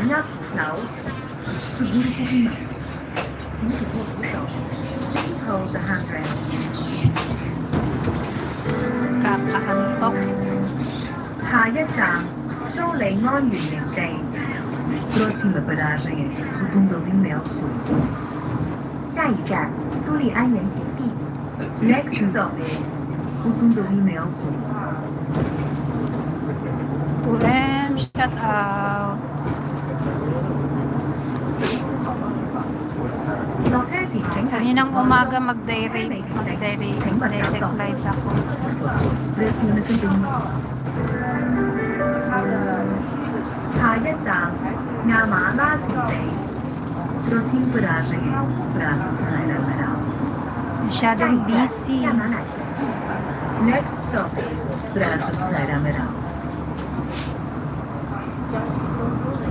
Banyak laut, siguro po na. Hindi po ito. Hold the handrail. Kakaantok. 下一站，蘇里安園營地。Próxima parada é Fundo do Melso. 下一站，苏利安园景地。Next stop is Fundo do Melso. Shout out. Kaninang umaga mag-direct live ako. Masyadong busy. Next stop is Brazos Carameral.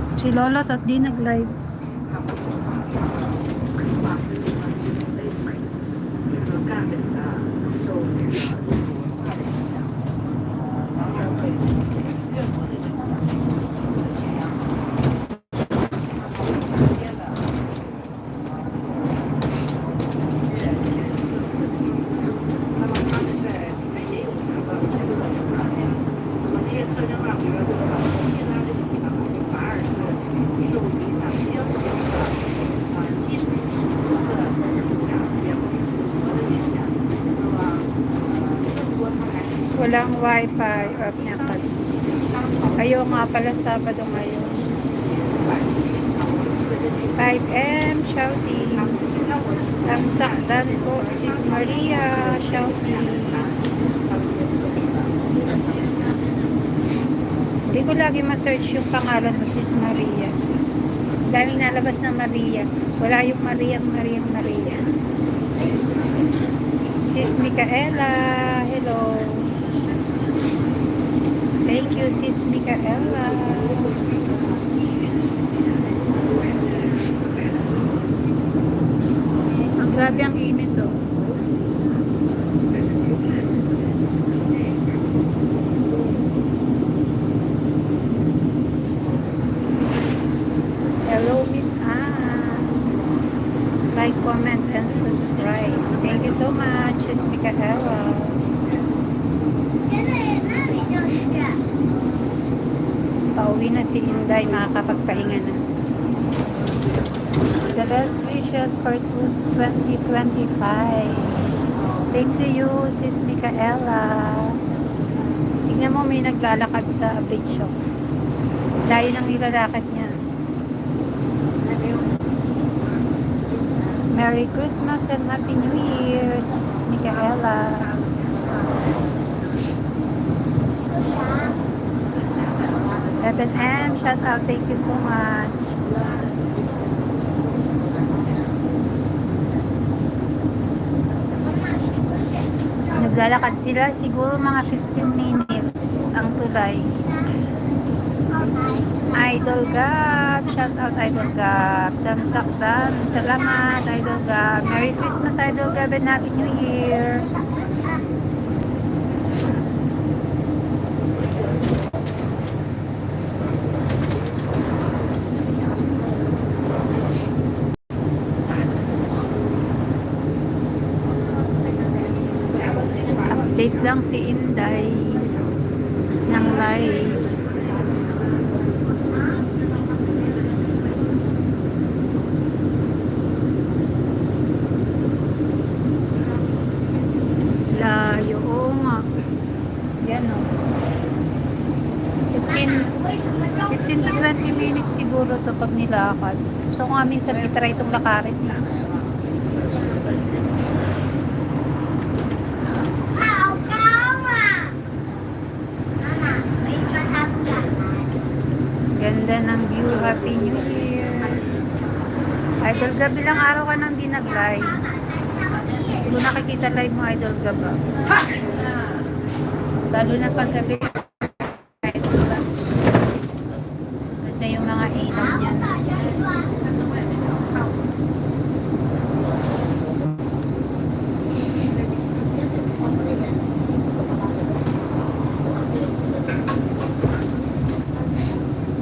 Si Lola at di nag-live. Walang wifi off niya kasi. Kayo nga pala Sabado ngayon. 5M shouting. Tamsakdan po Sis Maria shouting. Hindi ko lagi ma-search yung pangalan mo Sis Maria. Daming nalabas na Maria. Wala yung Maria. Sis Micaela, hello. Thank you, Sis Micaela. Grabe ang init to. Hello, Miss Anne. Like, comment, and subscribe. Thank you so much, Sis Micaela. Pauwi na si Inday, makakapagpahinga na. The best wishes for 2025. Same to you, Sis Micaela. Tingnan mo, may naglalakad sa update shop. Layo ng nilalakad niya. Merry Christmas and Happy New Year, Sis Micaela. M, shout out, thank you so much. Naglalakad sila, siguro mga 15 minutes ang tulay. Idol Gab, shout out Idol Gab. Tamsakdan, salamat Idol Gab. Merry Christmas Idol Gab and Happy New Year. Update lang si Inday ng live. Layo, oo nga. Yan o. 15 to 20 minutes siguro to pag nilakad. So nga minsan itry itong lakarin na. Ganda ng view. Happy New Year. Idol Gab, ilang araw ka nang di nag-live? Kung nakikita live mo, Idol Gab. Lalo na pag gabi.